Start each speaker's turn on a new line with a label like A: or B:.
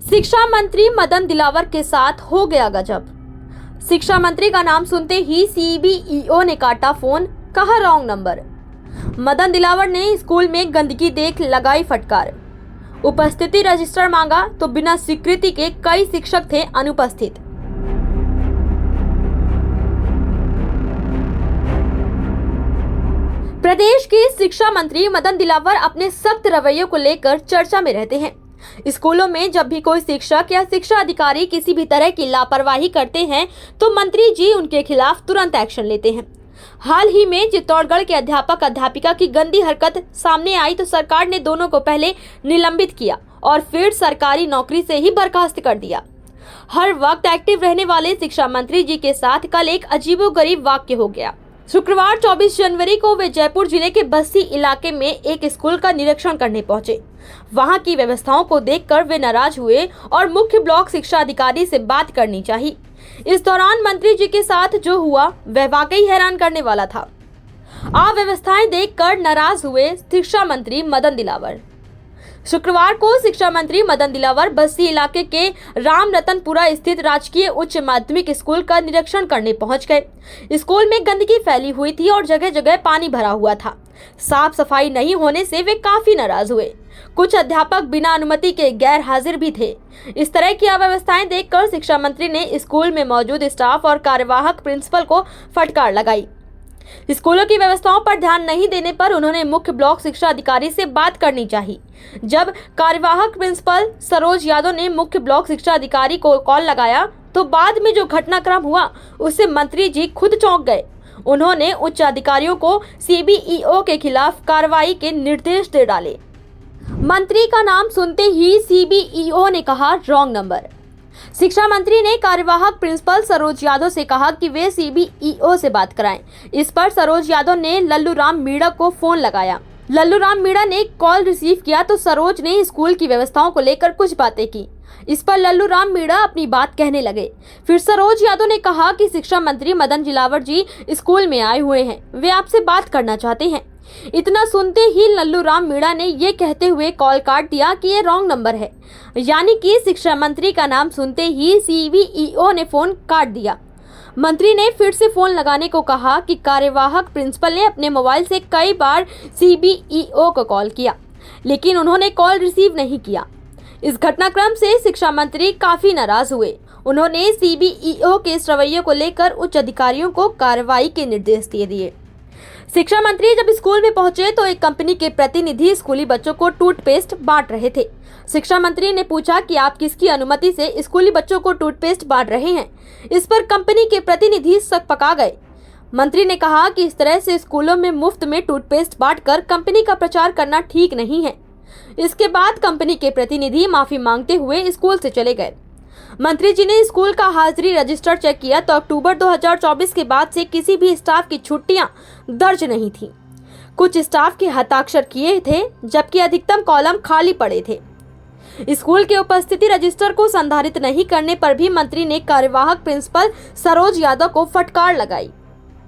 A: शिक्षा मंत्री मदन दिलावर के साथ हो गया गजब। शिक्षा मंत्री का नाम सुनते ही सीबीईओ ने काटा फोन, कहा रॉन्ग नंबर। मदन दिलावर ने स्कूल में गंदगी देख लगाई फटकार। उपस्थिति रजिस्टर मांगा तो बिना स्वीकृति के कई शिक्षक थे अनुपस्थित। प्रदेश के शिक्षा मंत्री मदन दिलावर अपने सख्त रवैये को लेकर चर्चा में रहते हैं। स्कूलों में जब भी कोई शिक्षक या शिक्षा अधिकारी किसी भी तरह की लापरवाही करते हैं तो मंत्री जी उनके खिलाफ तुरंत एक्शन लेते हैं। हाल ही में चित्तौड़गढ़ के अध्यापक अध्यापिका की गंदी हरकत सामने आई तो सरकार ने दोनों को पहले निलंबित किया और फिर सरकारी नौकरी से ही बर्खास्त कर दिया। हर वक्त एक्टिव रहने वाले शिक्षा मंत्री जी के साथ कल एक अजीबोगरीब वाक्य हो गया। शुक्रवार 24 जनवरी को वे जयपुर जिले के बस्सी इलाके में एक स्कूल का निरीक्षण करने पहुंचे। वहां की व्यवस्थाओं को देखकर वे नाराज हुए और मुख्य ब्लॉक शिक्षा अधिकारी से बात करनी चाहिए। इस दौरान मंत्री जी के साथ जो हुआ वह वाकई हैरान करने वाला था। अव्यवस्थाएं देखकर नाराज हुए शिक्षा मंत्री मदन दिलावर। शुक्रवार को शिक्षा मंत्री मदन दिलावर बस्सी इलाके के राम रतनपुरा स्थित राजकीय उच्च माध्यमिक स्कूल का निरीक्षण करने पहुंच गए। स्कूल में गंदगी फैली हुई थी और जगह जगह पानी भरा हुआ था। साफ सफाई नहीं होने से वे काफी नाराज हुए। कुछ अध्यापक बिना अनुमति के गैर हाजिर भी थे। इस तरह की अव्यवस्थाएं देखकर शिक्षा मंत्री ने स्कूल में मौजूद स्टाफ और कार्यवाहक प्रिंसिपल को फटकार लगाई। स्कूलों की व्यवस्थाओं पर ध्यान नहीं देने पर उन्होंने मुख्य ब्लॉक शिक्षा अधिकारी से बात करनी चाहिए। जब कार्यवाहक प्रिंसिपल सरोज यादव ने मुख्य ब्लॉक शिक्षा अधिकारी को कॉल लगाया तो बाद में जो घटनाक्रम हुआ उससे मंत्री जी खुद चौंक गए। उन्होंने उच्च अधिकारियों को सीबीईओ के खिलाफ कार्रवाई के निर्देश दे डाले। मंत्री का नाम सुनते ही सीबीईओ ने कहा रॉन्ग नंबर। शिक्षा मंत्री ने कार्यवाहक प्रिंसिपल सरोज यादव से कहा कि वे सीबीईओ से बात कराएं। इस पर सरोज यादव ने लल्लू राम मीणा को फोन लगाया। लल्लू राम मीणा ने कॉल रिसीव किया तो सरोज ने स्कूल की व्यवस्थाओं को लेकर कुछ बातें की। इस पर लल्लू राम मीणा अपनी बात कहने लगे। फिर सरोज यादव ने कहा कि शिक्षा मंत्री मदन दिलावर जी स्कूल में आए हुए हैं, वे आपसे बात करना चाहते हैं। इतना सुनते ही लल्लू राम मीणा ने ये कहते हुए कॉल काट दिया कि ये रॉन्ग नंबर है, यानी कि शिक्षा मंत्री का नाम सुनते ही सीबीईओ ने फोन काट दिया। मंत्री ने फिर से फोन लगाने को कहा कि कार्यवाहक प्रिंसिपल ने अपने मोबाइल से कई बार सीबीईओ को कॉल किया, लेकिन उन्होंने कॉल रिसीव नहीं किया। इस घटनाक्रम से शिक्षा मंत्री काफी नाराज हुए। उन्होंने सीबीईओ के इस रवैये को लेकर उच्च अधिकारियों को कार्रवाई के निर्देश दे दिए। शिक्षा मंत्री जब स्कूल में पहुंचे तो एक कंपनी के प्रतिनिधि स्कूली बच्चों को टूथपेस्ट बांट रहे थे। शिक्षा मंत्री ने पूछा कि आप किसकी अनुमति से स्कूली बच्चों को टूथपेस्ट बांट रहे हैं। इस पर कंपनी के प्रतिनिधि सकपका गए। मंत्री ने कहा कि इस तरह से स्कूलों में मुफ्त में टूथपेस्ट बांटकर कंपनी का प्रचार करना ठीक नहीं है। इसके बाद कंपनी के प्रतिनिधि माफी मांगते हुए स्कूल से चले गए। मंत्री जी ने स्कूल का हाजिरी रजिस्टर चेक किया तो अक्टूबर 2024 के बाद से किसी भी स्टाफ की छुट्टियां दर्ज नहीं थी। कुछ स्टाफ के हस्ताक्षर किए थे जबकि अधिकतम कॉलम खाली पड़े थे। स्कूल के उपस्थिति रजिस्टर को संधारित नहीं करने पर भी मंत्री ने कार्यवाहक प्रिंसिपल सरोज यादव को फटकार लगाई।